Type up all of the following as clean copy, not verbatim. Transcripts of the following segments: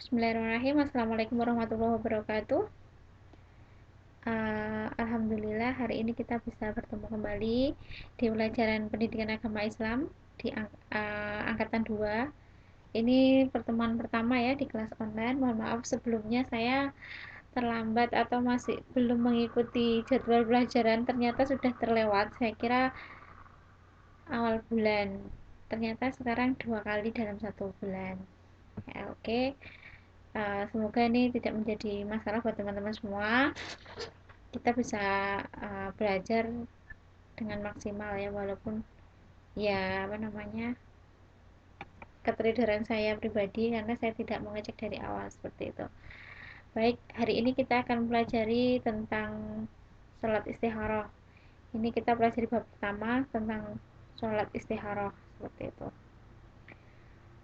Bismillahirrahmanirrahim. Assalamualaikum warahmatullahi wabarakatuh. Alhamdulillah hari ini kita bisa bertemu kembali di pelajaran pendidikan agama Islam di angkatan 2. Ini pertemuan pertama ya di kelas online. Mohon maaf sebelumnya saya terlambat atau masih belum mengikuti jadwal pelajaran, ternyata sudah terlewat. Saya kira awal bulan, ternyata sekarang 2 kali dalam 1 bulan ya. Oke. Semoga ini tidak menjadi masalah buat teman-teman semua. Kita bisa belajar dengan maksimal ya, walaupun ya apa namanya, keteradara saya pribadi karena saya tidak mengecek dari awal seperti itu. Baik, hari ini kita akan pelajari tentang sholat istikharah. Ini kita pelajari bab pertama tentang sholat istikharah seperti itu.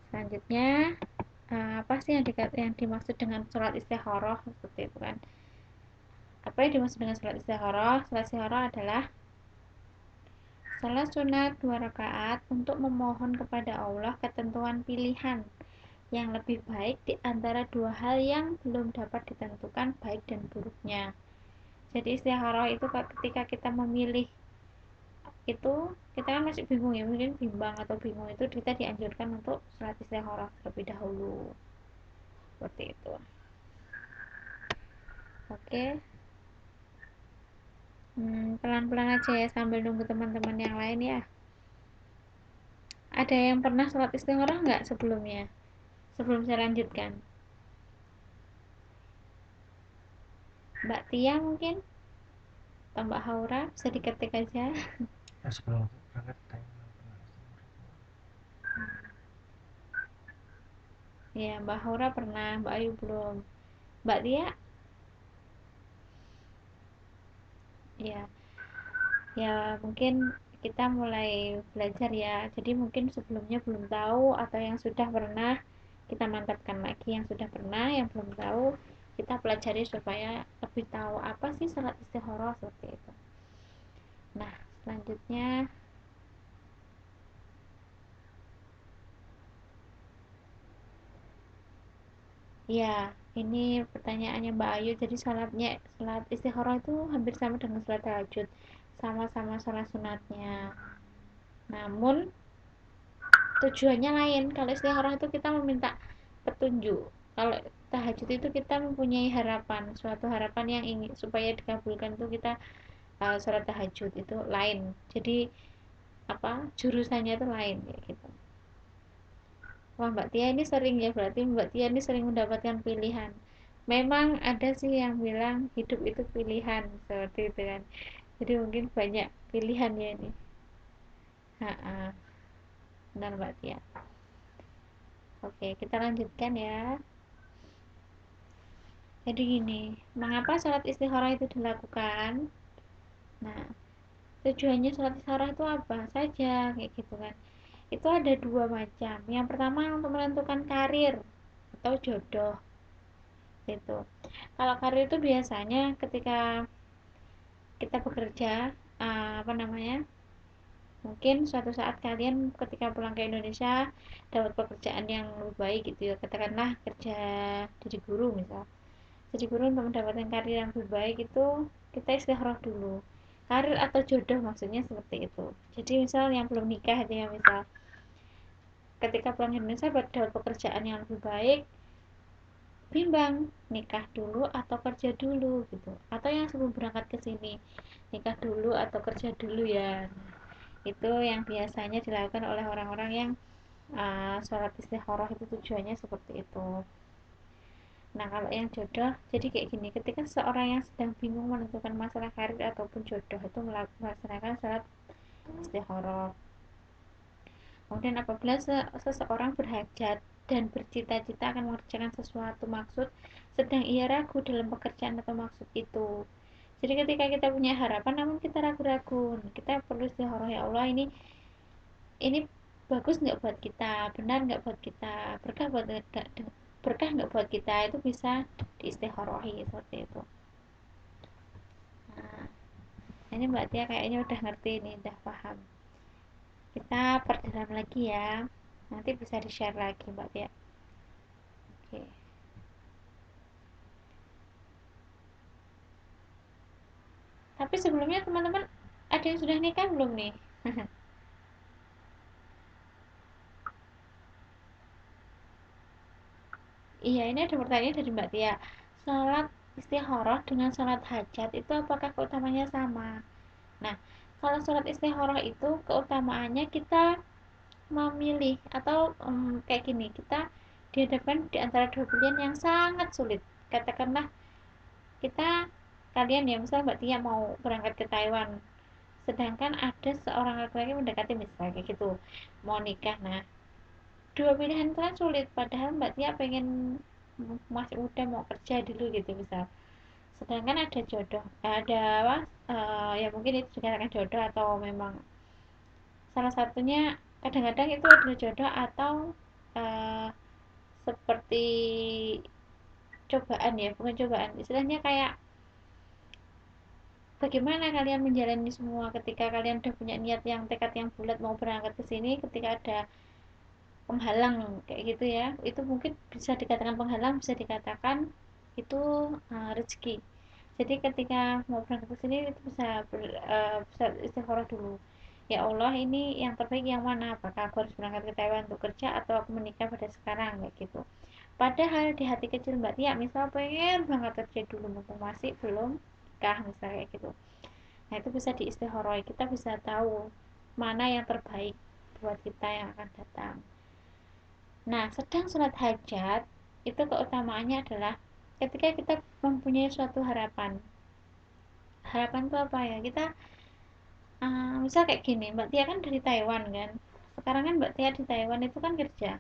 Selanjutnya, apa sih yang dimaksud dengan sholat istikharah seperti itu kan? Apa yang dimaksud dengan sholat istikharah? Sholat istikharah adalah sholat sunat 2 rakaat untuk memohon kepada Allah ketentuan pilihan yang lebih baik di antara dua hal yang belum dapat ditentukan baik dan buruknya. Jadi istikharah itu ketika kita memilih itu, kita kan masih bingung ya, mungkin bimbang atau bingung, itu kita dianjurkan untuk sholat istikharah terlebih dahulu seperti itu. Oke. Pelan-pelan aja ya sambil nunggu teman-teman yang lain ya. Ada yang pernah sholat istikharah nggak sebelumnya? Sebelum saya lanjutkan, Mbak Tia mungkin, atau Mbak Haura bisa diketik aja. Sebelum berangkat Ya, Mbak Haura pernah, Mbak Ayu belum. Mbak Tia, ya, ya mungkin kita mulai belajar ya. Jadi mungkin sebelumnya belum tahu atau yang sudah pernah, kita mantapkan lagi yang sudah pernah, yang belum tahu kita pelajari supaya lebih tahu apa sih sholat istikharah seperti itu. Nah, selanjutnya ya, ini pertanyaannya Mbak Ayu. Jadi sholat istikharah itu hampir sama dengan sholat tahajud, sama-sama sholat sunatnya. Namun tujuannya lain. Kalau istikharah itu kita meminta petunjuk. Kalau tahajud itu kita mempunyai harapan, suatu harapan yang ingin supaya dikabulkan, itu kita sholat tahajud itu lain. Jadi apa, jurusannya itu lain kayak gitu. Wah, Mbak Tia ini sering ya, berarti Mbak Tia ini sering mendapatkan pilihan. Memang ada sih yang bilang hidup itu pilihan seperti itu kan. Jadi mungkin banyak pilihan ya ini. Ha-ha, benar Mbak Tia. Oke, kita lanjutkan ya. Jadi gini, mengapa sholat istikharah itu dilakukan? Nah, tujuannya sholat istikharah itu apa saja kayak gitu kan. Itu ada dua macam. Yang pertama untuk menentukan karir atau jodoh. Itu. Kalau karir itu biasanya ketika kita bekerja, apa namanya? Mungkin suatu saat kalian ketika pulang ke Indonesia dapat pekerjaan yang lebih baik gitu ya. Katakanlah kerja jadi guru misal. Jadi guru untuk mendapatkan karir yang lebih baik itu kita istikharah dulu. Karir atau jodoh maksudnya seperti itu. Jadi misal yang belum nikah itu ya, misal ketika pulang ke Indonesia dapat pekerjaan yang lebih baik, bimbang nikah dulu atau kerja dulu gitu, atau yang sebelum berangkat ke sini nikah dulu atau kerja dulu ya. Itu yang biasanya dilakukan oleh orang-orang yang sholat istikharah itu tujuannya seperti itu. Nah, kalau yang jodoh jadi kayak gini, ketika seorang yang sedang bingung menentukan masalah karir ataupun jodoh itu melaksanakan sholat istikharah. Kemudian apabila seseorang berhajat dan bercita-cita akan mengerjakan sesuatu maksud, sedang ia ragu dalam pekerjaan atau maksud itu. Jadi ketika kita punya harapan namun kita ragu-ragu, kita perlu istikharah, ya Allah, ini bagus nggak buat kita, benar nggak buat kita, berkah nggak buat kita, itu bisa diistikharohi seperti itu. Nah, ini Mbak Tia kayaknya udah ngerti nih, udah paham. Kita perdalam lagi ya, nanti bisa di share lagi Mbak Tia. Oke. Tapi sebelumnya teman-teman ada yang sudah nikah belum nih? Iya, ini ada pertanyaan dari Mbak Tia. Sholat istikharah dengan sholat hajat itu apakah keutamanya sama? Nah, kalau sholat istikharah itu keutamaannya kita memilih atau kayak gini, kita dihadapkan di antara dua pilihan yang sangat sulit. Katakanlah kita kalian ya, misal Mbak Tia mau berangkat ke Taiwan, sedangkan ada seorang laki-laki mendekati misalnya kayak gitu, mau nikah. Nah, dua pilihan itu kan sulit, padahal Mbak Tia pengen masih muda mau kerja dulu gitu misal, sedangkan ada jodoh, ada apa, ya mungkin itu dikatakan jodoh atau memang salah satunya, kadang-kadang itu adalah jodoh atau uh, seperti cobaan, ya bukan cobaan, istilahnya kayak bagaimana kalian menjalani semua ketika kalian udah punya niat yang tekad yang bulat mau berangkat ke sini, ketika ada penghalang kayak gitu ya, itu mungkin bisa dikatakan penghalang, bisa dikatakan itu rezeki. Jadi ketika mau berangkat ke sini itu bisa istikharah dulu, ya Allah ini yang terbaik yang mana, apakah aku harus berangkat ke Taiwan untuk kerja atau aku menikah pada sekarang kayak gitu. Padahal di hati kecil Mbak Tia misal pengen banget kerja dulu mumpung masih belum nikah misalnya kayak gitu. Nah itu bisa diistikharah, kita bisa tahu mana yang terbaik buat kita yang akan datang. Nah, sedang sholat hajat itu keutamaannya adalah ketika kita mempunyai suatu harapan. Harapan itu apa ya? Kita misal kayak gini, Mbak Tia kan dari Taiwan kan. Sekarang kan Mbak Tia di Taiwan itu kan kerja.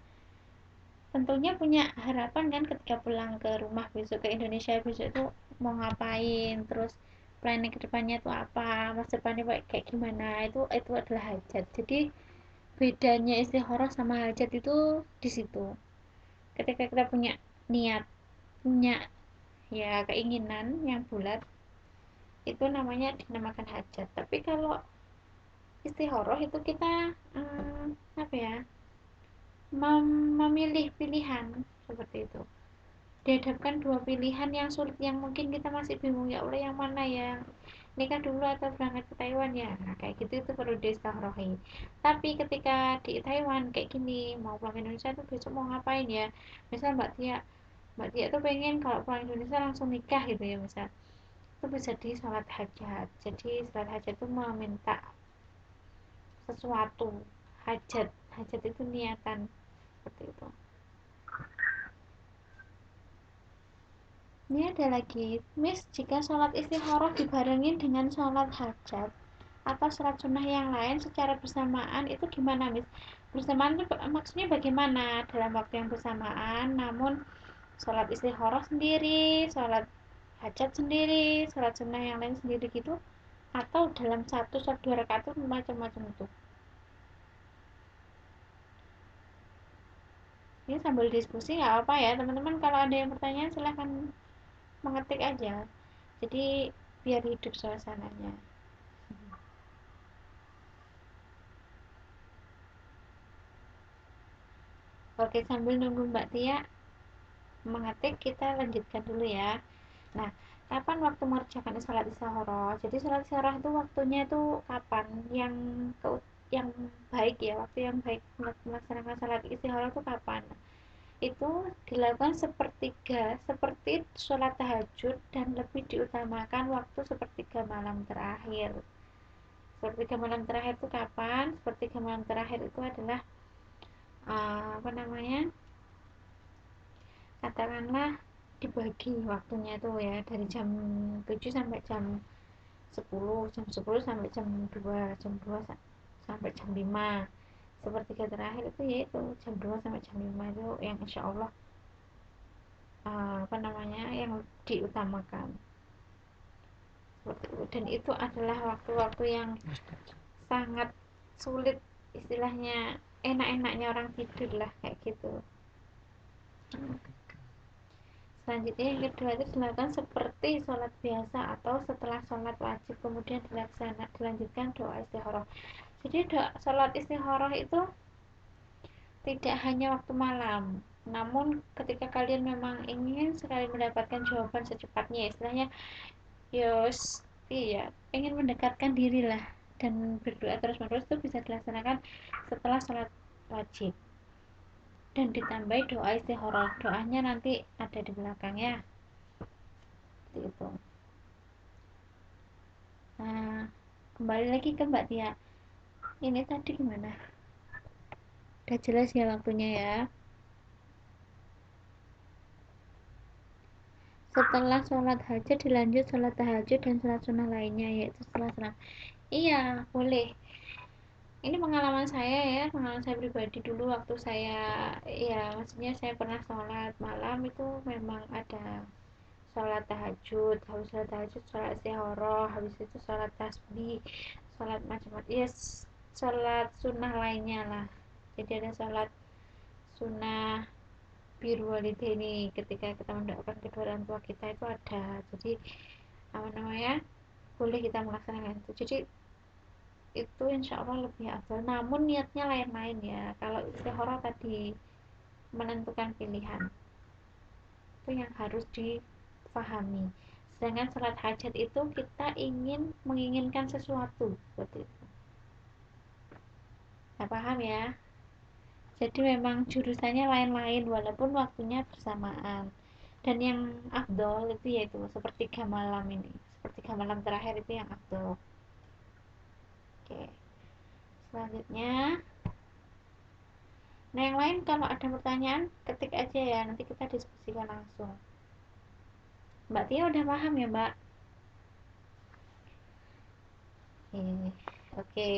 Tentunya punya harapan kan ketika pulang ke rumah besok, ke Indonesia besok itu mau ngapain, terus planning ke depannya itu apa, masa depannya kayak gimana, itu adalah hajat. Jadi bedanya istikharah sama hajat itu di situ. Ketika kita punya niat, punya ya keinginan yang bulat, itu namanya dinamakan hajat. Tapi kalau istikharah itu kita apa ya, memilih pilihan seperti itu, dihadapkan dua pilihan yang sulit, yang mungkin kita masih bingung, ya Allah yang mana ya, nikah dulu atau berangkat ke Taiwan ya, nah, kayak gitu itu perlu diistikharahi. Tapi ketika di Taiwan kayak gini, mau pulang ke Indonesia tuh besok mau ngapain ya, misal Mbak Tia tuh pengen kalau pulang Indonesia langsung nikah gitu ya misal, itu bisa di sholat hajat. Jadi sholat hajat itu meminta sesuatu, hajat, hajat itu niatan seperti itu. Ini ada lagi, Miss, jika sholat istikharah dibarengin dengan sholat hajat atau sholat sunnah yang lain secara bersamaan itu gimana, Miss? Bersamaan itu maksudnya bagaimana, dalam waktu yang bersamaan namun sholat istikharah sendiri, sholat hajat sendiri, sholat sunnah yang lain sendiri gitu, atau dalam satu sholat dua rakaat itu macam-macam itu. Ini sambil diskusi nggak apa ya teman-teman, kalau ada yang pertanyaan silahkan mengetik aja, jadi biar hidup suasananya. Oke, sambil nunggu Mbak Tia mengetik, kita lanjutkan dulu ya. Nah, kapan waktu mengerjakan sholat istikharah? Jadi sholat istikharah itu waktunya itu kapan? Yang baik ya, waktu yang baik melaksanakan sholat istikharah itu kapan? Itu dilakukan sepertiga, seperti sholat tahajud, dan lebih diutamakan waktu sepertiga malam terakhir. Sepertiga malam terakhir itu kapan? Sepertiga malam terakhir itu adalah apa namanya? Katakanlah dibagi waktunya itu ya dari jam 7 sampai jam 10 sampai jam 2 sampai jam 5. Sepertiga terakhir itu yaitu jam 2 sampai jam 5 itu yang insya Allah apa namanya yang diutamakan seperti itu. Dan itu adalah waktu-waktu yang sangat sulit, istilahnya enak-enaknya orang tidur lah kayak gitu. Selanjutnya yang kedua itu dilakukan seperti sholat biasa atau setelah sholat wajib kemudian dilanjutkan doa istikharah. Jadi doa sholat istikharah itu tidak hanya waktu malam, namun ketika kalian memang ingin sekali mendapatkan jawaban secepatnya, istilahnya yos iya, ingin mendekatkan diri lah, dan berdoa terus menerus itu bisa dilaksanakan setelah sholat wajib, dan ditambahi doa istikharah. Doanya nanti ada di belakang ya, seperti itu. Nah, kembali lagi ke Mbak Tia, ini tadi gimana, udah jelas ya waktunya ya. Setelah sholat hajat dilanjut sholat tahajud dan sholat sunnah lainnya, yaitu setelah salam. Iya, boleh. Ini pengalaman saya ya, pengalaman saya pribadi dulu waktu saya, ya maksudnya saya pernah sholat malam itu memang ada sholat tahajud, habis sholat tahajud sholat istihoroh, habis itu sholat tasbih, sholat macam-macam, ya sholat sunnah lainnya lah. Jadi ada sholat sunnah biru walidaini ketika kita mendoakan kedua orang tua kita itu ada. Jadi apa namanya, boleh kita melaksanakan itu. Jadi itu insya Allah lebih afdal, namun niatnya lain-lain ya. Kalau istikharah tadi menentukan pilihan, itu yang harus dipahami. Sedangkan salat hajat itu kita ingin menginginkan sesuatu seperti itu. Nah, paham ya. Jadi memang jurusannya lain-lain walaupun waktunya bersamaan. Dan yang afdol itu yaitu sepertiga malam ini, sepertiga malam terakhir itu yang afdol. Oke, selanjutnya, nah yang lain kalau ada pertanyaan ketik aja ya, nanti kita diskusikan langsung. Mbak Tia udah paham ya Mbak? Oke, oke.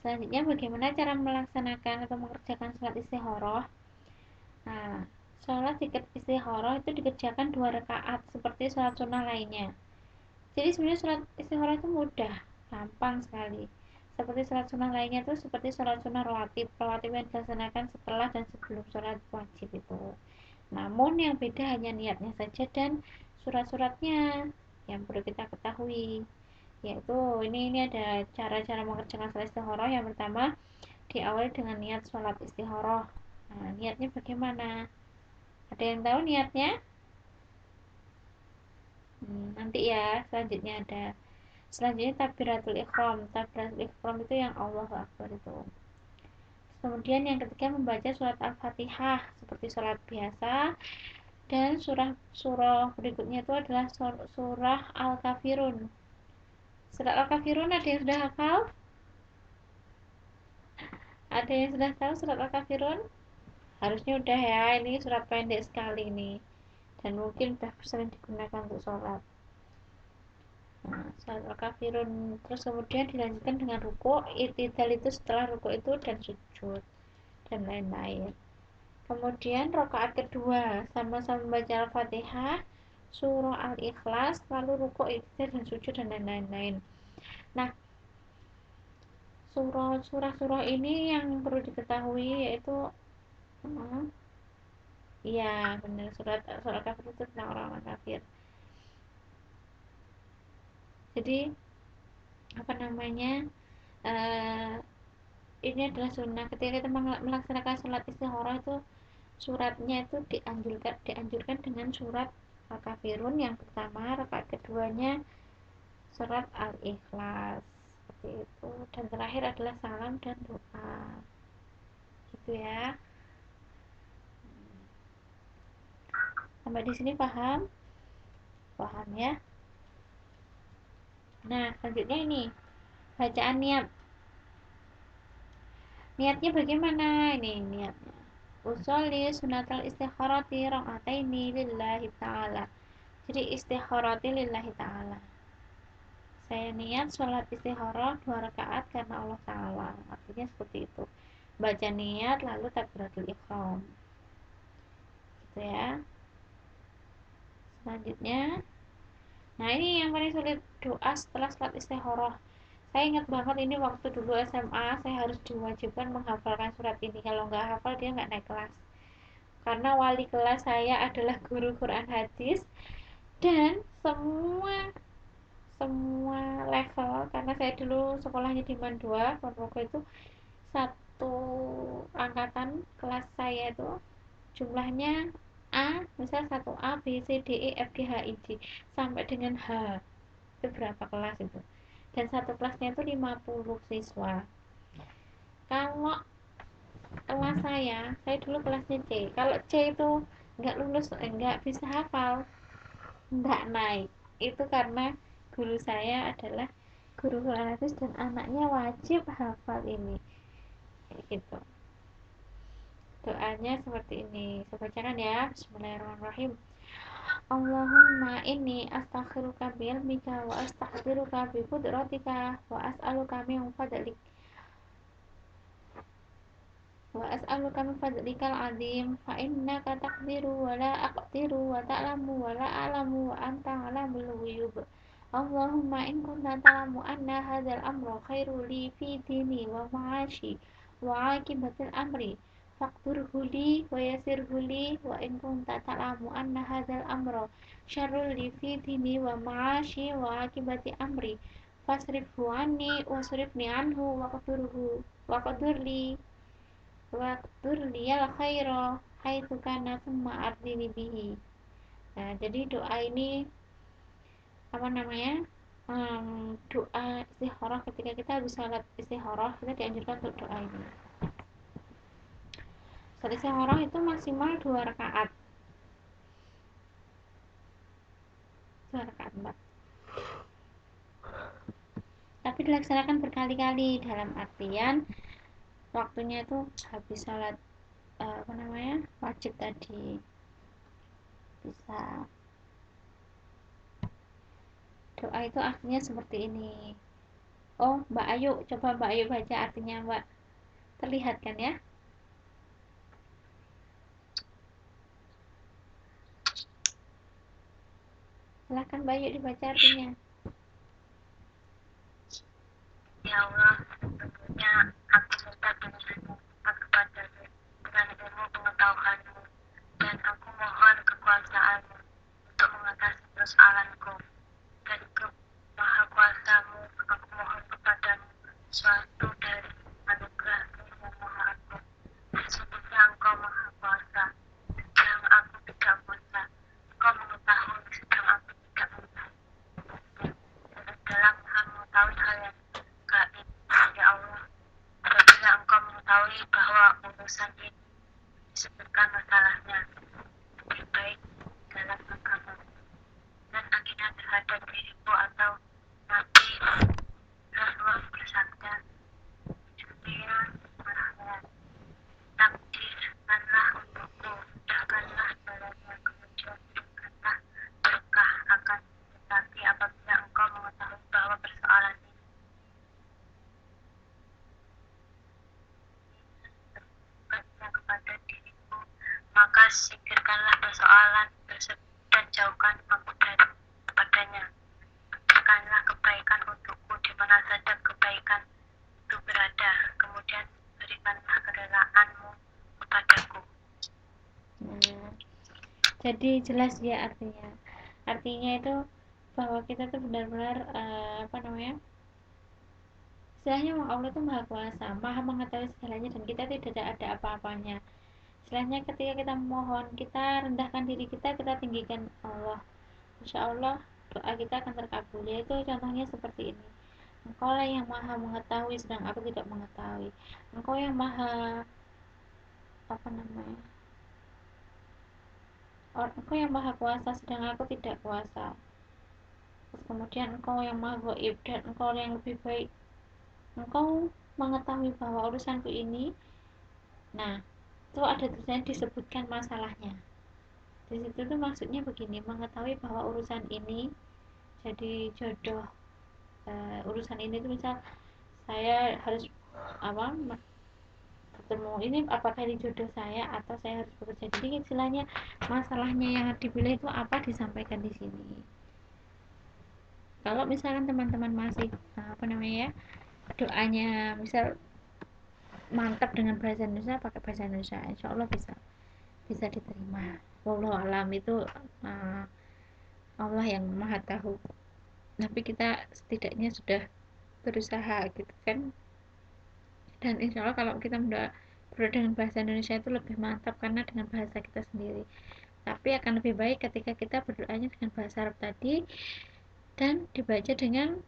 Selanjutnya bagaimana cara melaksanakan atau mengerjakan sholat istikharah? Nah, sholat istikharah itu dikerjakan 2 rakaat seperti sholat sunnah lainnya. Jadi sebenarnya sholat istikharah itu mudah, gampang sekali. Seperti sholat sunnah lainnya itu seperti sholat sunnah rawatib, rawatib yang dilaksanakan setelah dan sebelum sholat wajib itu. Namun yang beda hanya niatnya saja dan surat-suratnya yang perlu kita ketahui. Yaitu ini ada cara-cara mengerjakan sholat istikharah. Yang pertama, diawali dengan niat sholat istikharah. Nah, niatnya bagaimana? Ada yang tahu niatnya? Nanti ya, selanjutnya ada. Selanjutnya takbiratul ikhram. Takbiratul ikhram itu yang Allahu Akbar itu. Kemudian yang ketiga membaca surat Al-Fatihah seperti surat biasa, dan surah berikutnya itu adalah surah Al-Kafirun. Surat Al-Kafirun ada yang sudah hafal? Ada yang sudah tahu surat Al-Kafirun? Harusnya udah ya, ini surat pendek sekali nih. Dan mungkin sudah sering digunakan untuk sholat. Nah, surat Al-Kafirun. Terus kemudian dilanjutkan dengan ruku, itidal itu setelah ruku itu, dan sujud dan lain-lain. Kemudian rakaat kedua sama-sama membaca Al-Fatihah, surah Al-Ikhlas, lalu ruku, itidal dan sujud dan lain-lain. Nah, surah-surah ini yang perlu diketahui yaitu, iya benar, surat surat kafir itu tentang orang-orang kafir. Jadi apa namanya, uh, ini adalah sunnah ketika kita melaksanakan sholat istikharah itu, suratnya itu dianjurkan dengan surat Al-Kafirun yang pertama, rakaat keduanya surat Al-Ikhlas seperti itu, dan terakhir adalah salam dan doa, gitu ya. Sampai di sini paham? Paham ya. Nah, selanjutnya ini bacaan niat. Niatnya bagaimana? Ini niatnya. Usolli sunatal istikharati rakaataini lillahi ta'ala. Jadi istikharati lillahi ta'ala. Saya niat sholat istikharah 2 rakaat karena Allah Ta'ala. Artinya seperti itu. Baca niat lalu takbiratul ikhram. Gitu ya. Selanjutnya, nah ini yang paling sulit, doa setelah sholat istikharah. Saya ingat banget ini waktu dulu SMA, saya harus diwajibkan menghafalkan surat ini. Kalau nggak hafal dia nggak naik kelas. Karena wali kelas saya adalah guru Quran hadis, dan semua semua level, karena saya dulu sekolahnya di Mandua, Ponorogo itu, satu angkatan kelas saya itu jumlahnya A, misal 1A, B, C, D, E, F, G, H, I, J sampai dengan H. itu berapa kelas itu, dan satu kelasnya itu 50 siswa. Kalau kelas saya dulu kelasnya C. Kalau C itu nggak lulus, nggak bisa hafal, nggak naik. Itu karena guru saya adalah guru hadis dan anaknya wajib hafal ini, kayak gitu. Doanya seperti ini, saya bacakan ya. Bismillahirrahmanirrahim. Allahumma inni astaghfiruka bi'ilmika wa astaghfiruka bi qudratika wa as'aluka min fadlik wa as'aluka min fadlikal azim fa innaka taqdiru wa la aqdiru wa ta'lamu wa la a'lamu wa anta 'alamul ghuyub. Allahumma in kunta ta'lamu anna hadzal amra khairul li fi dini wa ma'ashi wa 'aqibatil amri faqdirhu li wa yassirhu li, wa in kunta ta'lamu anna hadzal amra syarrul li fi dini wa ma'ashi wa 'aqibati amri fasrifhu anni wasrifni anhu wa qadurli waqtur liyal khaira haitsu kana summa ardini bihi. Nah, jadi doa ini apa namanya? Doa istikharah, ketika kita habis salat istikharah kita dianjurkan untuk doa ini. Salat istikharah itu maksimal 2 rakaat. 2 rakaat, Mbak. Tapi dilaksanakan berkali-kali, dalam artian waktunya itu habis salat apa namanya? Wajib tadi. Bisa. Doa itu artinya seperti ini. Oh, Mbak Ayu, coba Mbak Ayu baca artinya, Mbak. Terlihat kan ya? Silahkan Mbak Ayu dibaca artinya. Ya Allah, tentunya aku minta bimbinganmu kepadamu dengan ilmu pengetahuanmu, dan aku mohon kekuasaanmu untuk mengatasi persoalanku. Dari kemahakuasamu, aku mohon kepadamu suatu dari anugerahmu yang maha agung. Sesungguhnya engkau maha kuasa, sedang aku tidak kuasa. Engkau mengetahui, sedang aku tidak mengetahui. Dan dalam hal mengetahui hal yang gaib, ya Allah, apabila engkau mengetahui bahwa urusan ini disebutkan masalahnya lebih baik dalam agama dan akidah terhadap diriku atau Nabi Rasulullah bersabda, dunia merahmat, takdirkanlah untukku, mudahkanlah balanya, kemudian berikanlah berkah akan. Tetapi apabila engkau mengetahui bahwa persoalan ini bukannya kepada diriku, maka singkirkanlah persoalan tersebut dan jauhkan aku dari kepadanya. Berikanlah kebaikan untukku di mana saja kebaikan itu berada, kemudian berikanlah kerelaanmu kepadaku. Nah, jadi jelas ya artinya. Artinya itu bahwa kita tuh benar-benar apa namanya? Istilahnya Allah itu maha kuasa, maha mengetahui segalanya, dan kita tidak ada apa-apanya. Istilahnya ketika kita memohon, kita rendahkan diri kita tinggikan Allah. Insya Allah doa kita akan terkabul. Yaitu contohnya seperti ini. Engkau lah yang maha mengetahui sedang aku tidak mengetahui. Engkau yang maha apa namanya? Engkau yang maha kuasa sedang aku tidak kuasa. Terus kemudian engkau yang maha gaib dan engkau yang lebih baik. Engkau mengetahui bahwa urusanku ini. Nah, itu ada tulisannya disebutkan masalahnya. Di situ tuh maksudnya begini, mengetahui bahwa urusan ini jadi jodoh, urusan ini tuh misal saya harus apa ketemu ini, apakah ini jodoh saya atau saya harus bekerja. Jadi istilahnya masalahnya yang dipilih itu apa disampaikan di sini. Kalau misalkan teman-teman masih apa namanya ya, doanya misal mantap dengan bahasa Indonesia, pakai bahasa Indonesia, insya Allah bisa diterima. Wallahu alam, itu Allah yang maha tahu, tapi kita setidaknya sudah berusaha gitu kan. Dan insya Allah kalau kita berdoa dengan bahasa Indonesia itu lebih mantap karena dengan bahasa kita sendiri. Tapi akan lebih baik ketika kita berdoanya dengan bahasa Arab tadi, dan dibaca dengan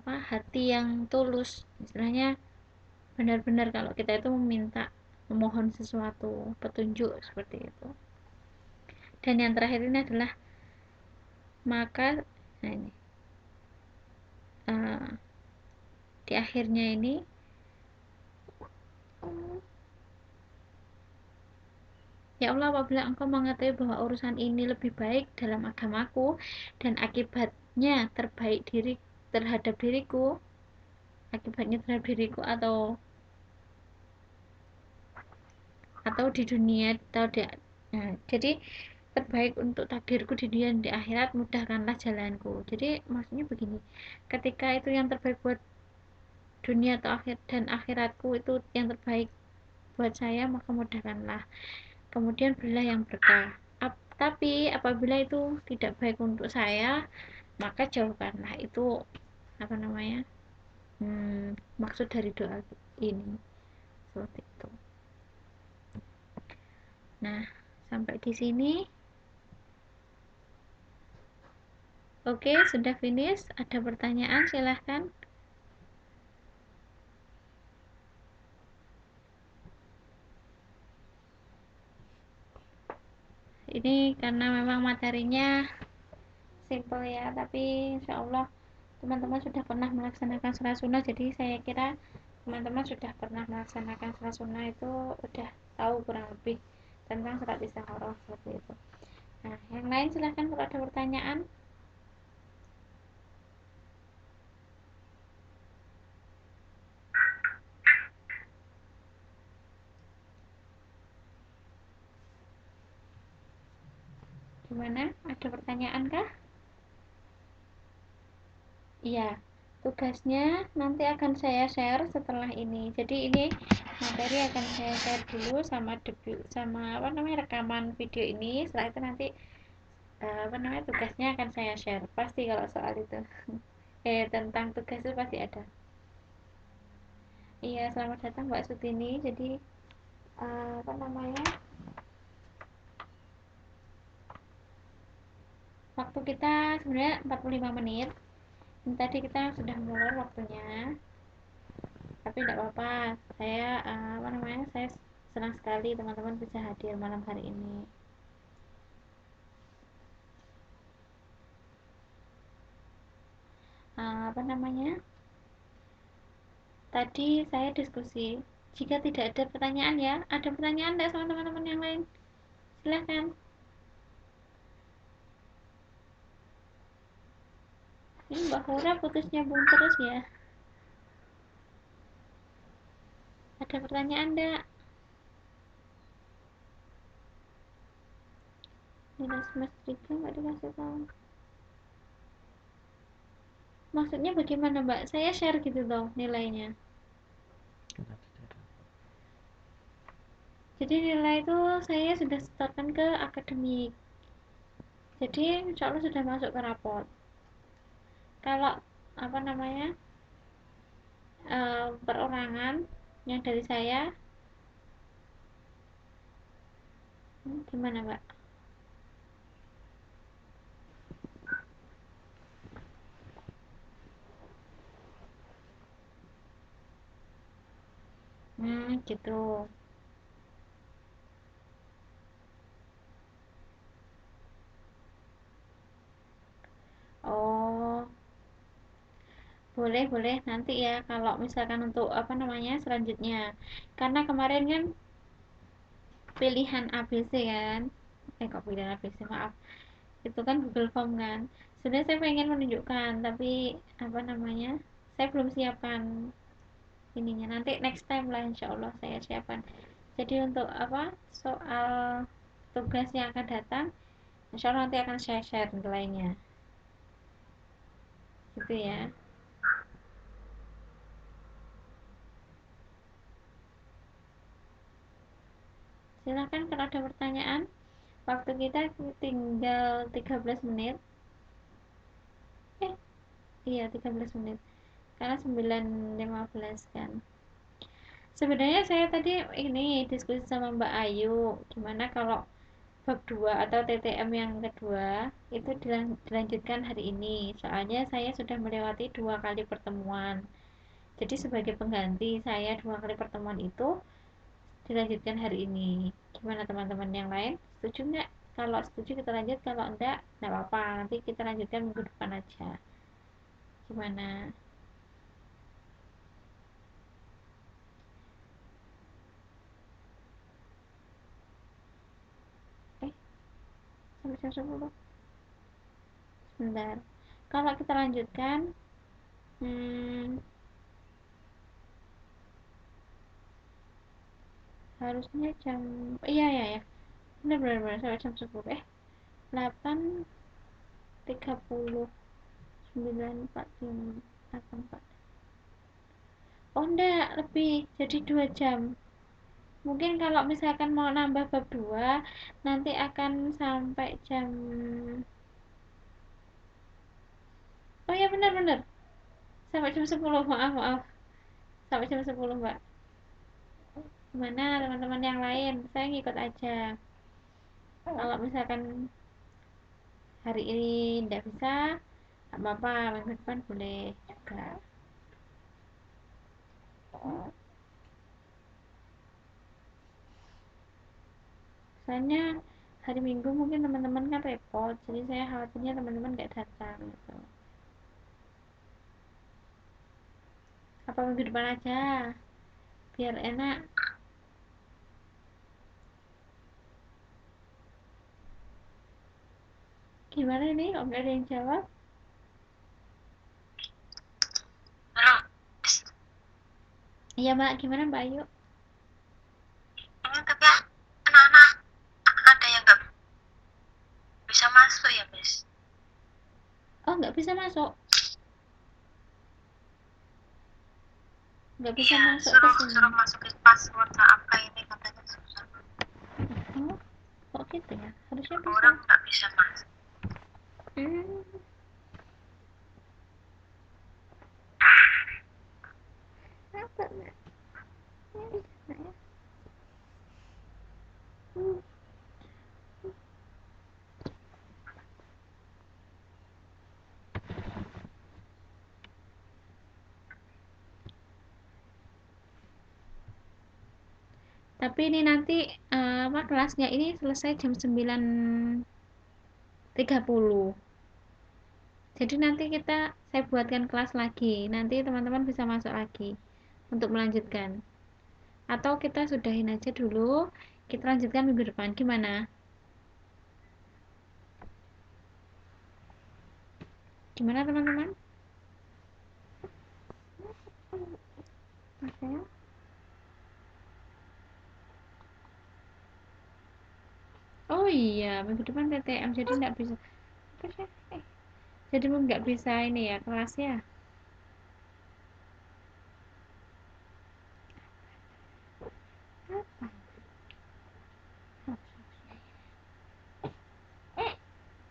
hati yang tulus, istilahnya benar-benar kalau kita itu meminta, memohon sesuatu petunjuk seperti itu. Dan yang terakhir ini adalah maka, nah ini di akhirnya ini, ya Allah, apabila Engkau mengetahui bahwa urusan ini lebih baik dalam agamaku dan akibatnya terhadap diriku, atau di dunia, atau nah, jadi terbaik untuk takdirku di dunia dan di akhirat, mudahkanlah jalanku. Jadi maksudnya begini, ketika itu yang terbaik buat dunia atau akhiratku, itu yang terbaik buat saya, maka mudahkanlah, kemudian berilah yang berkah. Tapi apabila itu tidak baik untuk saya, maka jauhkanlah. Itu maksud dari doa ini, seperti itu. Nah, sampai di sini. Oke, sudah finish. Ada pertanyaan, silahkan. Ini karena memang materinya simple ya, tapi insya Allah teman-teman sudah pernah melaksanakan sholat sunnah, jadi saya kira teman-teman sudah pernah melaksanakan sholat sunnah, itu udah tahu kurang lebih tentang sholat istikharah seperti itu. Nah, yang lain silahkan kalau ada pertanyaan. Gimana? Ada pertanyaan kah? Iya, tugasnya nanti akan saya share setelah ini. Jadi ini materi akan saya share dulu sama rekaman video ini. Setelah itu nanti tugasnya akan saya share. Pasti kalau soal itu. Tentang tugas itu pasti ada. Iya, selamat datang Mbak Sutini. Jadi waktu kita sebenarnya 45 menit. Ini tadi kita sudah mulai waktunya. Tapi tidak apa-apa, saya saya senang sekali teman-teman bisa hadir malam hari ini. Tadi saya diskusi, jika tidak ada pertanyaan, ya ada pertanyaan tidak sama teman-teman yang lain, silahkan. Ini Mbak Hura putus nyambung terus ya, ada pertanyaan enggak? Nilai semester 3 nggak dikasih tahu, maksudnya bagaimana Mbak? Saya share gitu dong nilainya. Jadi nilai itu saya sudah setorkan ke akademik, jadi insya Allah sudah masuk ke raport. Kalau perorangan yang dari saya, gimana Mbak? Gitu. Oh, boleh nanti ya, kalau misalkan untuk selanjutnya, karena kemarin kan pilihan ABC kan, kok pilihan ABC, maaf, itu kan Google Form kan. Sebenarnya saya pengen menunjukkan, tapi saya belum siapkan ininya. Nanti next time lah, insya Allah saya siapkan. Jadi untuk soal tugas yang akan datang, insya Allah nanti akan saya share nilainya, gitu ya. Silahkan kalau ada pertanyaan. Waktu kita tinggal 13 menit. Iya, 13 menit. Karena 9.15 kan. Sebenarnya saya tadi ini diskusi sama Mbak Ayu, gimana kalau bab 2 atau TTM yang kedua itu dilanjutkan hari ini, soalnya saya sudah melewati 2 kali pertemuan. Jadi sebagai pengganti saya 2 kali pertemuan itu dilanjutkan hari ini. Gimana teman-teman yang lain? Setuju nggak? Kalau setuju kita lanjut, kalau enggak nggak apa-apa, nanti kita lanjutkan minggu depan aja. Gimana? Eh, sampai jam 10. Sebentar. Kalau kita lanjutkan, hmm, harusnya jam, iya ya ya, benar benar benar sampai jam 10. 8.30, 9.45, 84. Oh enggak, lebih, jadi 2 jam. Mungkin kalau misalkan mau nambah bab 2 nanti akan sampai jam, oh ya benar benar, sampai jam 10. Maaf maaf, sampai jam 10 Mbak. Gimana teman-teman yang lain? Saya ngikut aja. Kalau misalkan hari ini tidak bisa, nggak apa-apa, minggu depan boleh juga. Soalnya hari Minggu mungkin teman-teman kan repot, jadi saya khawatirnya teman-teman nggak datang gitu. Apa minggu depan aja, biar enak. Gimana nih, kok nggak ada yang jawab? Halo, Iya Mbak, gimana Mbak Ayu? ini tapi anak-anak ada yang nggak bisa masuk ya, Miss? Oh nggak bisa masuk, nggak bisa Iya, masuk ke suruh sini. suruh masukin passwordnya apa ini katanya susah. Oh, kok gitu ya? Harusnya bisa. Orang nggak bisa masuk. Hmm, apa Mbak? Ini bisa ya? Hmm. Tapi ini nanti apa kelasnya ini selesai jam 9.30. Jadi nanti saya buatkan kelas lagi. Nanti teman-teman bisa masuk lagi untuk melanjutkan. Atau kita sudahin aja dulu, kita lanjutkan minggu depan. Gimana? Gimana teman-teman? Oke. Oh iya, minggu depan PTM jadi nggak bisa. Apa sih? Jadi nggak bisa ini ya kelasnya.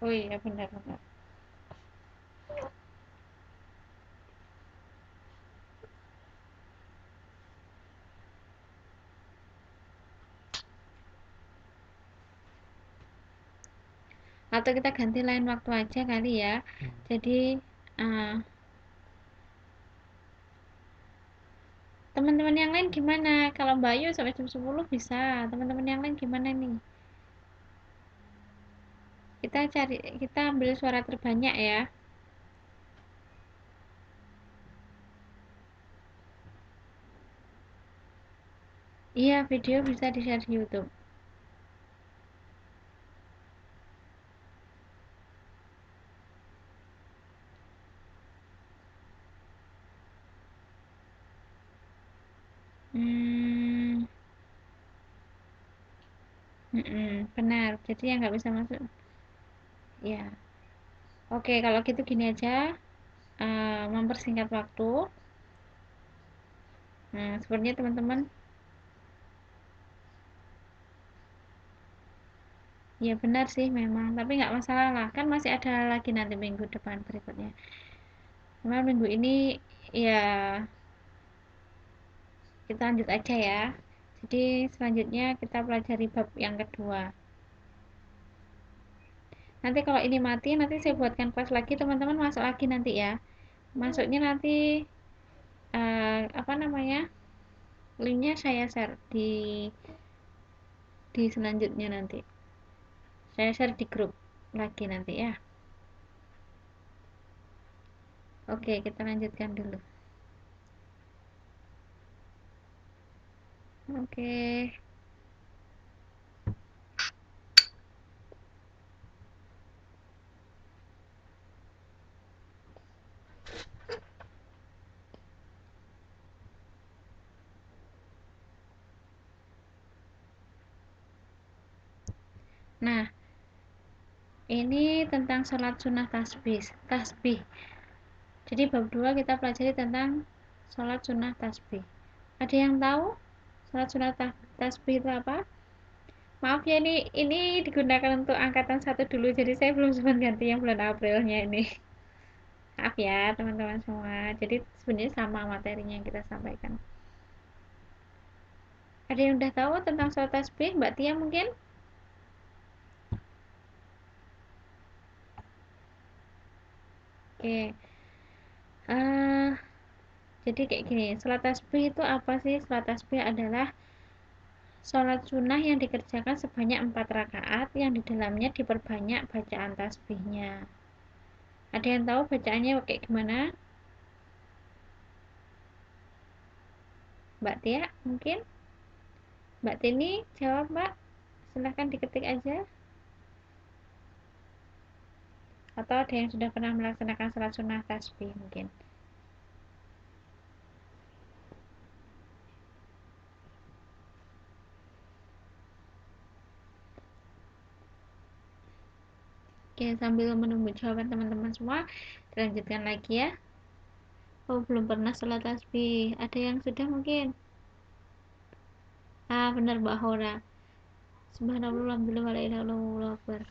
Oh iya benar-benar. Atau kita ganti lain waktu aja kali ya. Jadi eh, teman-teman yang lain gimana? Kalau Mbak Ayu sampai jam 10 bisa. Teman-teman yang lain gimana nih? Kita ambil suara terbanyak ya. Iya, video bisa di-share di YouTube. Hmm, benar. Jadi yang nggak bisa masuk. Ya, oke. Kalau gitu gini aja, mempersingkat waktu. Nah, sepertinya teman-teman, ya benar sih memang. Tapi nggak masalah lah. Kan masih ada lagi nanti minggu depan berikutnya. Cuma minggu ini ya kita lanjut aja ya. Jadi selanjutnya kita pelajari bab yang kedua. Nanti kalau ini mati, nanti saya buatkan kelas lagi, teman-teman masuk lagi nanti ya. Masuknya nanti apa namanya? Linknya saya share di selanjutnya nanti. Saya share di grup lagi nanti ya. Oke, kita lanjutkan dulu. Oke. Nah, ini tentang sholat sunnah tasbih. Jadi bab 2 kita pelajari tentang sholat sunnah tasbih. Ada yang tahu sholat sunnah tasbih itu apa? Maaf ya, ini digunakan untuk angkatan 1 dulu, jadi saya belum sempat ganti yang bulan Aprilnya ini. Maaf ya teman-teman semua. Jadi sebenarnya sama materinya yang kita sampaikan. Ada yang udah tahu tentang sholat tasbih? Mbak Tia mungkin? Oke. Jadi kayak gini, sholat tasbih itu apa sih? Sholat tasbih adalah sholat sunnah yang dikerjakan sebanyak 4 rakaat yang di dalamnya diperbanyak bacaan tasbihnya. Ada yang tahu bacaannya kayak gimana? Mbak Tia mungkin? Mbak Tini jawab Mbak, silahkan diketik aja. Atau ada yang sudah pernah melaksanakan sholat sunnah tasbih mungkin. Oke, sambil menunggu jawaban teman-teman semua, dilanjutkan lagi ya. Oh, belum pernah sholat tasbih. Ada yang sudah mungkin? Ah, benar Mbak Hora. Subhanallah, alhamdulillah, wa la ilaha illallah, akbar.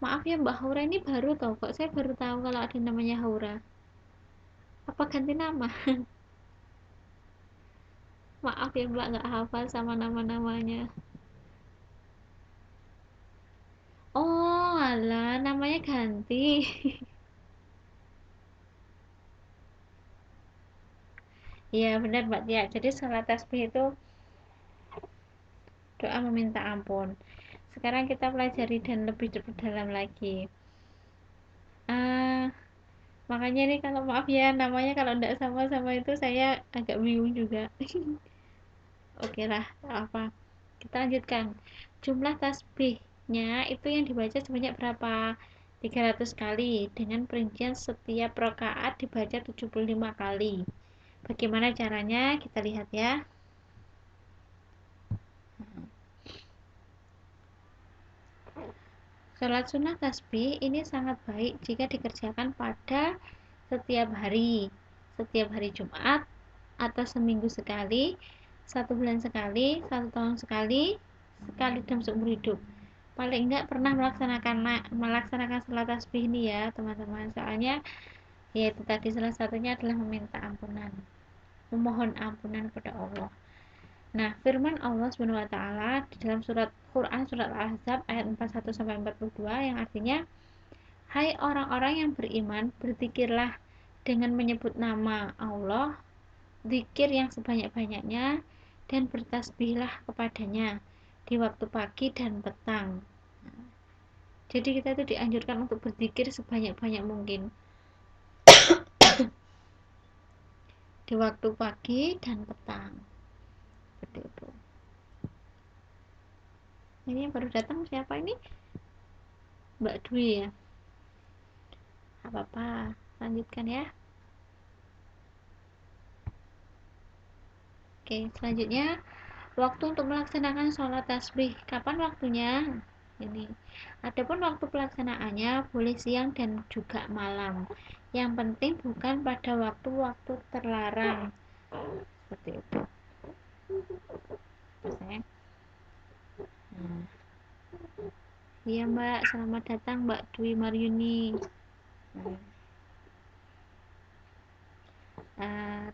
Maaf ya Mbak Haura, ini baru tau kok. Saya baru tahu kalau ada namanya Haura. Apa ganti nama? Maaf ya Mbak, nggak hafal sama nama-namanya. Oh, alah, namanya ganti. Iya benar Mbak Tia. Jadi sholat tasbih itu doa meminta ampun. Sekarang kita pelajari dan lebih dalam lagi. Ah, makanya nih kalau maaf ya namanya kalau tidak sama-sama itu saya agak bingung juga. Oke lah, apa? Kita lanjutkan. Jumlah tasbihnya itu yang dibaca sebanyak berapa? 300 kali dengan perincian setiap rakaat dibaca 75 kali. Bagaimana caranya? Kita lihat ya. Sholat sunnah tasbih ini sangat baik jika dikerjakan pada setiap hari Jumat, atau seminggu sekali, 1 bulan sekali, 1 tahun sekali, sekali dalam seumur hidup. Paling enggak pernah melaksanakan sholat tasbih ini ya teman-teman. Soalnya yaitu tadi salah satunya adalah meminta ampunan, memohon ampunan kepada Allah. Nah, firman Allah Subhanahu wa taala di dalam surat Quran surat Al-Ahzab ayat 41 sampai 42 yang artinya, "Hai orang-orang yang beriman, berzikirlah dengan menyebut nama Allah, zikir yang sebanyak-banyaknya, dan bertasbihlah kepadanya di waktu pagi dan petang." Jadi kita itu dianjurkan untuk berzikir sebanyak-banyak mungkin di waktu pagi dan petang. Seperti itu. Ini yang baru datang siapa ini? Mbak Dwi ya. Apa-apa, lanjutkan ya. Oke, selanjutnya waktu untuk melaksanakan sholat tasbih. Kapan waktunya? Ini. Adapun waktu pelaksanaannya boleh siang dan juga malam. Yang penting bukan pada waktu-waktu terlarang. Seperti itu. Nah. Iya Mbak, selamat datang Mbak Dwi Maryuni.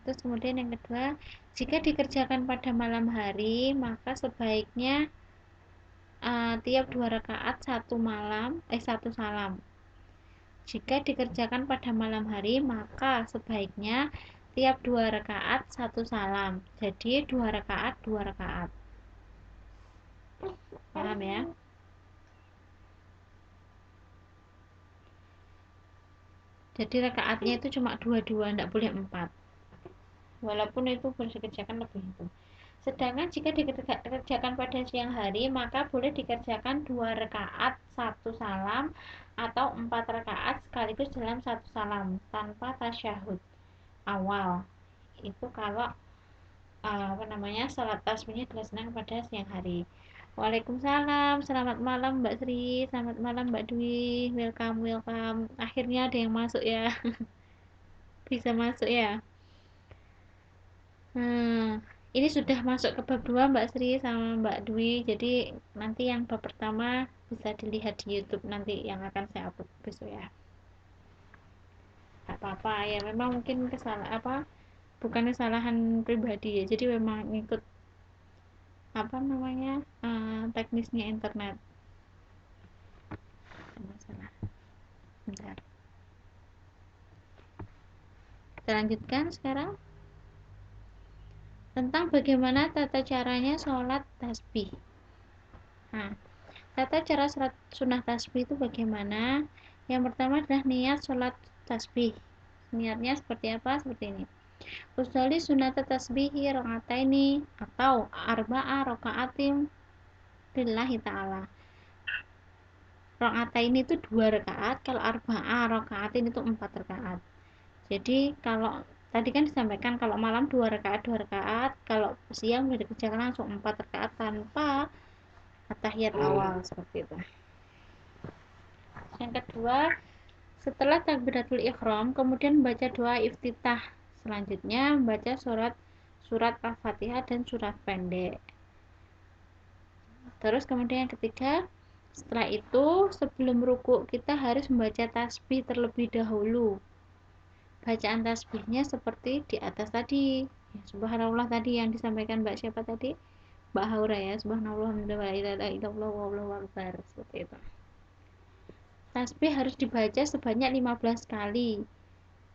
Terus kemudian yang kedua, jika dikerjakan pada malam hari, maka sebaiknya tiap 2 rakaat satu salam. Jika dikerjakan pada malam hari, maka sebaiknya tiap 2 rakaat satu salam. Jadi 2 rakaat 2 rakaat. Paham ya? Jadi rakaatnya itu cuma 2-2, tidak boleh 4. Walaupun itu boleh dikerjakan lebih itu. Sedangkan jika dikerjakan pada siang hari, maka boleh dikerjakan 2 rakaat satu salam atau 4 rakaat sekaligus dalam satu salam tanpa tasyahud awal. Itu kalau salat tasbihnya dilaksanakan pada siang hari. Waalaikumsalam, selamat malam Mbak Sri, selamat malam Mbak Dwi, welcome. Akhirnya ada yang masuk ya, bisa masuk ya. Ini sudah masuk ke bab 2 Mbak Sri sama Mbak Dwi. Jadi nanti yang bab pertama bisa dilihat di YouTube nanti yang akan saya upload besok ya. Gak apa-apa ya, memang mungkin bukan kesalahan pribadi ya. Jadi memang ikut teknisnya internet. Masalah. Bentar. Kita lanjutkan sekarang tentang bagaimana tata caranya sholat tasbih. Nah, tata cara sholat sunnah tasbih itu bagaimana? Yang pertama adalah niat sholat tasbih. Niatnya seperti apa? Seperti ini. Usolli sunat tasbihi rakaataini atau arba'a rakaatim lillahi ta'ala. Rakaataini itu 2 rakaat, kalau arba'a rakaatin itu 4 rakaat. Jadi kalau tadi kan disampaikan kalau malam 2 rakaat 2 rakaat, kalau siang sudah dikerjakan langsung 4 rakaat tanpa tahiyat awal seperti itu. Yang kedua, setelah takbiratul ihram kemudian baca doa iftitah. Selanjutnya membaca surat Al-Fatihah dan surat pendek. Terus kemudian yang ketiga, setelah itu sebelum ruku kita harus membaca tasbih terlebih dahulu. Bacaan tasbihnya seperti di atas tadi ya, subhanallah tadi yang disampaikan Mbak siapa tadi? Mbak Haura ya, subhanallah wallahu akbar, seperti itu. Tasbih harus dibaca sebanyak 15 kali.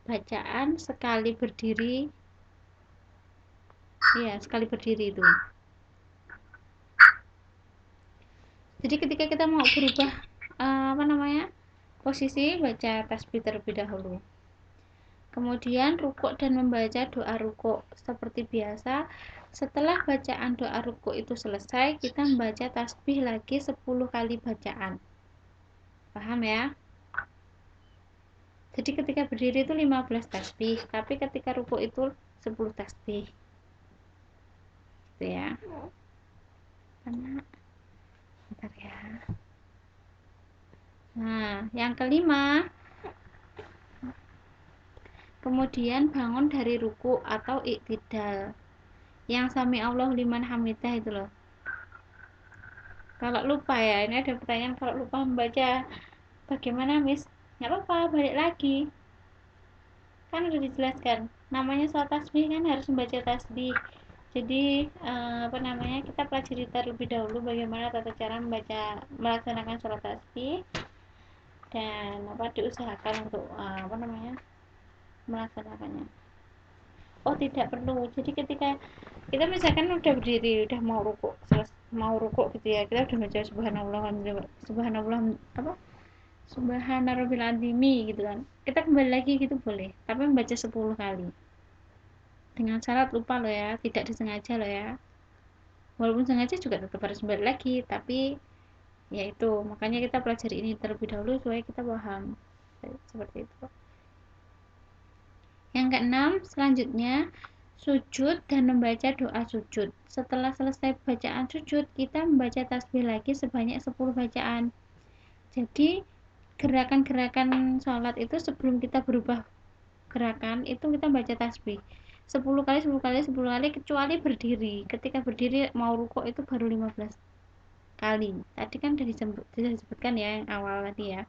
Bacaan sekali berdiri ya, sekali berdiri itu. Jadi ketika kita mau berubah posisi, baca tasbih terlebih dahulu. Kemudian rukuk dan membaca doa rukuk seperti biasa. Setelah bacaan doa rukuk itu selesai, kita membaca tasbih lagi 10 kali bacaan. Paham ya? Jadi ketika berdiri itu 15 tasbih, tapi ketika rukuk itu 10 tasbih. Gitu ya. Bentar ya. Nah, yang kelima, kemudian bangun dari ruku atau iktidal. Yang sami Allah liman hamidah itu loh. Kalau lupa ya, ini ada pertanyaan, kalau lupa membaca bagaimana Miss? Nggak apa-apa, balik lagi. Kan udah dijelaskan. Namanya sholat tasbih kan harus membaca tasbih. Jadi kita pelajari terlebih dahulu bagaimana tata cara melaksanakan sholat tasbih dan diusahakan untuk melaksanakannya. Oh tidak perlu. Jadi ketika kita misalkan udah berdiri, udah mau rukuk gitu ya, kita udah baca subhanarabbil azimi gitu kan, kita kembali lagi gitu boleh, tapi membaca 10 kali dengan syarat lupa loh ya, tidak disengaja loh ya. Walaupun sengaja juga tetap harus kembali lagi, tapi ya itu makanya kita pelajari ini terlebih dahulu supaya kita paham seperti itu. Yang keenam, selanjutnya sujud dan membaca doa sujud. Setelah selesai bacaan sujud, kita membaca tasbih lagi sebanyak 10 bacaan. Jadi gerakan-gerakan sholat itu sebelum kita berubah gerakan itu kita baca tasbih 10 kali 10 kali 10 kali, kecuali berdiri. Ketika berdiri mau rukuk itu baru 15 kali. Tadi kan sudah disebutkan ya yang awal tadi ya.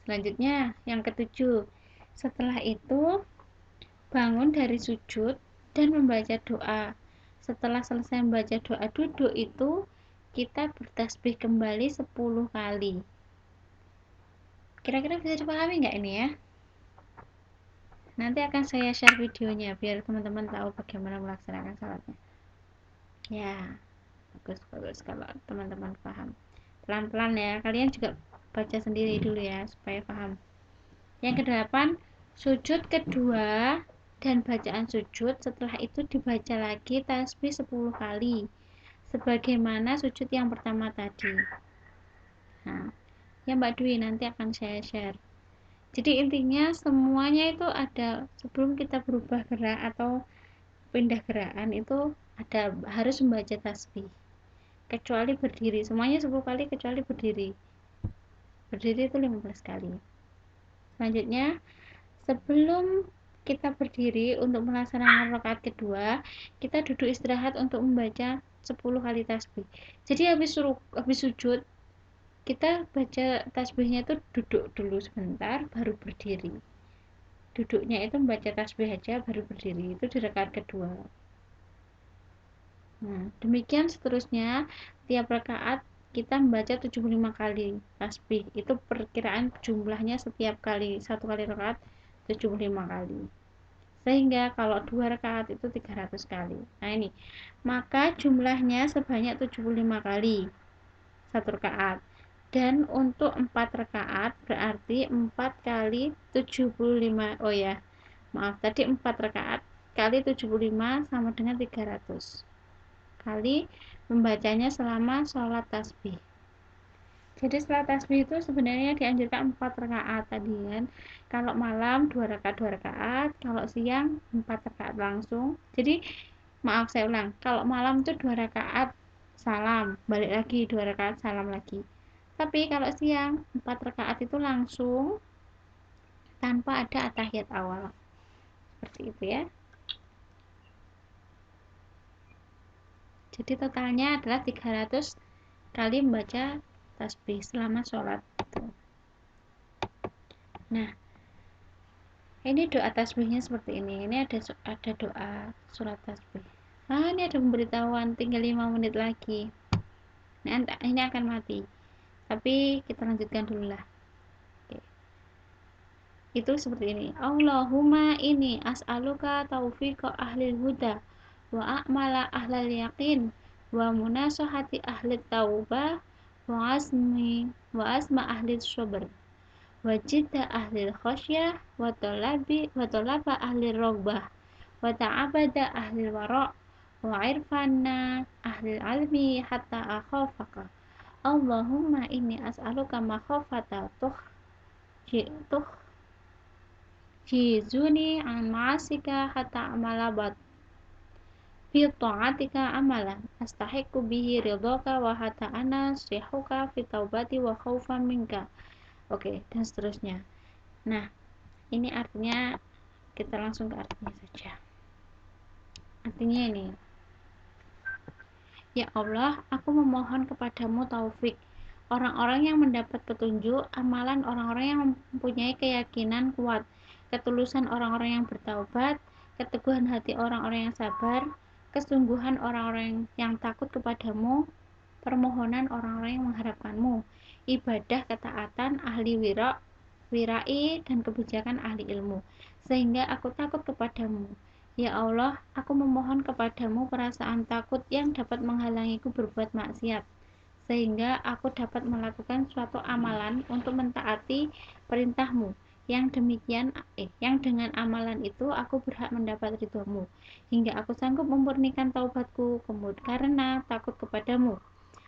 Selanjutnya yang ketujuh, setelah itu bangun dari sujud dan membaca doa. setelah selesai membaca doa duduk itu kita bertasbih kembali 10 kali. Kira-kira bisa dipahami nggak ini ya? Nanti akan saya share videonya biar teman-teman tahu bagaimana melaksanakan salatnya. Ya, bagus kalau teman-teman paham. Pelan-pelan ya, kalian juga baca sendiri dulu ya supaya paham. Yang kedelapan, sujud kedua dan bacaan sujud setelah itu dibaca lagi tasbih 10 kali sebagaimana sujud yang pertama tadi. Nah, ya Mbak Dwi nanti akan saya share. Jadi intinya semuanya itu ada sebelum kita berubah gerak atau pindah gerakan itu ada harus membaca tasbih. Kecuali berdiri, semuanya 10 kali kecuali berdiri. Berdiri itu 15 kali. Selanjutnya, sebelum kita berdiri untuk melaksanakan rakaat kedua, kita duduk istirahat untuk membaca 10 kali tasbih. Jadi habis sujud, kita baca tasbihnya itu duduk dulu sebentar baru berdiri. Duduknya itu membaca tasbih aja baru berdiri, itu di rakaat kedua. Nah, demikian seterusnya tiap rakaat kita membaca 75 kali tasbih. Itu perkiraan jumlahnya setiap kali satu kali rakaat 75 kali. Sehingga kalau 2 rakaat itu 300 kali. Nah, ini. Maka jumlahnya sebanyak 75 kali satu rakaat. Dan untuk 4 rakaat berarti 4 kali 75. Oh ya. Maaf, tadi 4 rakaat kali 75 sama dengan 300 kali membacanya selama sholat tasbih. Jadi sholat tasbih itu sebenarnya dianjurkan 4 rakaat tadi kan. Kalau malam 2 rakaat 2 rakaat, kalau siang 4 rakaat langsung. Jadi maaf saya ulang, kalau malam itu 2 rakaat salam, balik lagi 2 rakaat salam lagi. Tapi kalau siang 4 rakaat itu langsung tanpa ada at-tahiyat awal. Seperti itu ya. Jadi totalnya adalah 300 kali membaca tasbih selama sholat. Nah, ini doa tasbihnya seperti ini. Ini ada doa surat tasbih. Ah, ini ada pemberitahuan tinggal 5 menit lagi. Ini akan mati. Tapi kita lanjutkan dulu lah. Oke. Itu seperti ini. Allahumma ini as'aluka taufiqa ahlil huda wa a'mala ahlal yaqin wa munasahati ahli taubah wa asma ahli sabr wa jidda ahli khasyah wa talaba ahli ragbah wa ta'abada ahli wara' wa irfanna ahli almi hatta akhafaka. Allahumma inni as'aluka makhafata jizuni an ma'asika hatta amalabat fi ta'atika amalan astahiqu bihi ridhaka wa hatta ana sihuka fi taubati wa khaufan minka. Oke, dan seterusnya. Nah, ini artinya kita langsung ke artinya saja. Artinya ini, ya Allah, aku memohon kepadamu taufik orang-orang yang mendapat petunjuk, amalan orang-orang yang mempunyai keyakinan kuat, ketulusan orang-orang yang bertaubat, keteguhan hati orang-orang yang sabar, kesungguhan orang-orang yang takut kepadamu, permohonan orang-orang yang mengharapkanmu, ibadah ketaatan ahli wirai dan kebijakan ahli ilmu, sehingga aku takut kepadamu. Ya Allah, aku memohon kepadamu perasaan takut yang dapat menghalangiku berbuat maksiat, sehingga aku dapat melakukan suatu amalan untuk mentaati perintahmu, yang dengan amalan itu aku berhak mendapat ridhomu, hingga aku sanggup memurnikan taubatku karena takut kepadamu,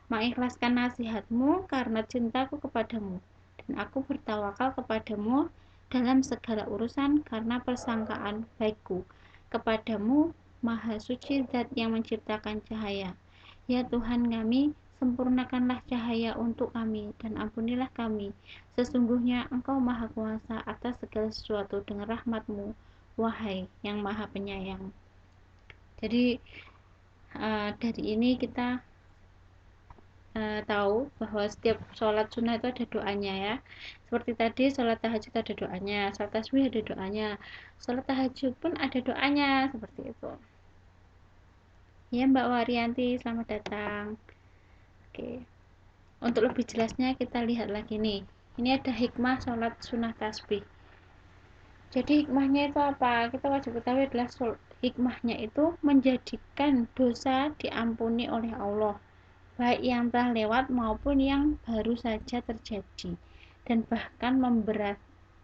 mengikhlaskan nasihatmu karena cintaku kepadamu, dan aku bertawakal kepadamu dalam segala urusan karena persangkaan baikku kepadamu, Maha Suci Zat yang menciptakan cahaya. Ya Tuhan kami, sempurnakanlah cahaya untuk kami dan ampunilah kami. Sesungguhnya Engkau Maha Kuasa atas segala sesuatu dengan rahmat-Mu, wahai yang Maha Penyayang. Jadi dari ini kita tahu bahwa setiap sholat sunnah itu ada doanya ya. Seperti tadi sholat tahajud ada doanya, sholat tasbih ada doanya, sholat tahajud pun ada doanya, seperti itu. Ya, Mbak Warianti, selamat datang. Oke, untuk lebih jelasnya kita lihat lagi nih. Ini ada hikmah sholat sunnah tasbih. Jadi hikmahnya itu apa? Kita wajib ketahui adalah hikmahnya itu menjadikan dosa diampuni oleh Allah, baik yang telah lewat maupun yang baru saja terjadi, dan bahkan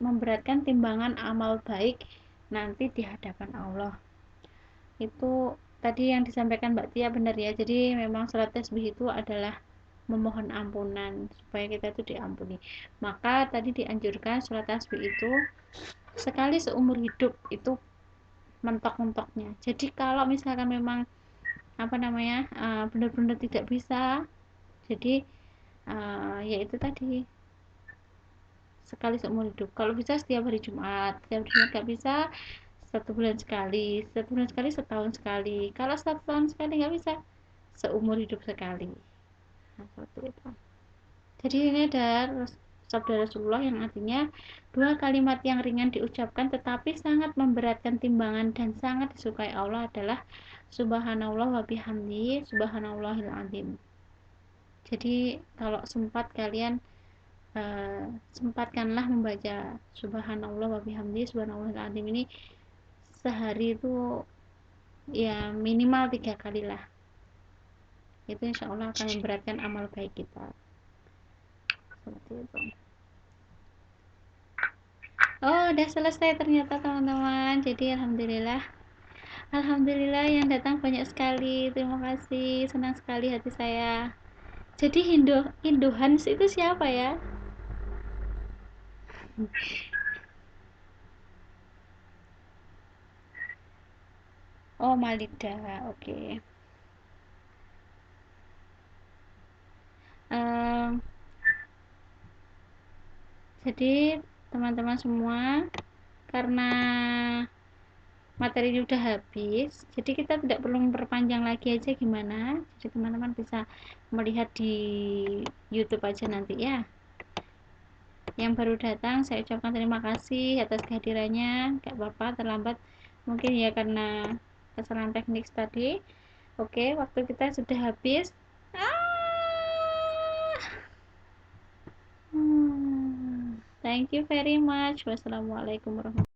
memberatkan timbangan amal baik nanti di hadapan Allah. Itu tadi yang disampaikan Mbak Tia benar ya. Jadi memang sholat tasbih itu adalah memohon ampunan supaya kita itu diampuni. Maka tadi dianjurkan sholat tasbih itu sekali seumur hidup, itu mentok-mentoknya. Jadi kalau misalkan memang apa namanya benar-benar tidak bisa, jadi yaitu tadi sekali seumur hidup. Kalau bisa setiap hari Jumat, setiap hari Jumat nggak bisa, 1 bulan sekali, 1 bulan sekali, setahun sekali. Kalau 1 tahun sekali nggak bisa, seumur hidup sekali. Nah, seperti itu. Jadi ini ada sabda Rasulullah yang artinya dua kalimat yang ringan diucapkan tetapi sangat memberatkan timbangan dan sangat disukai Allah adalah subhanallah wa bihamdi subhanallahil azim. Jadi kalau sempat kalian sempatkanlah membaca subhanallah wa bihamdi subhanallahil azim ini sehari itu ya minimal 3 kali lah. Itu insya Allah akan memberatkan amal baik kita. Seperti itu. Oh, udah selesai ternyata teman-teman. Jadi alhamdulillah yang datang banyak sekali. Terima kasih, senang sekali hati saya. Jadi Hindu Hans itu siapa ya? Oh, Malida. Oke. Em, jadi teman-teman semua, karena materi ini udah habis, jadi kita tidak perlu memperpanjang lagi aja gimana. Jadi teman-teman bisa melihat di YouTube aja nanti ya. Yang baru datang saya ucapkan terima kasih atas kehadirannya. Gak apa-apa terlambat mungkin ya karena kesalahan teknik tadi. Oke, waktu kita sudah habis. Thank you very much. Wassalamualaikum warahmatullahi wabarakatuh.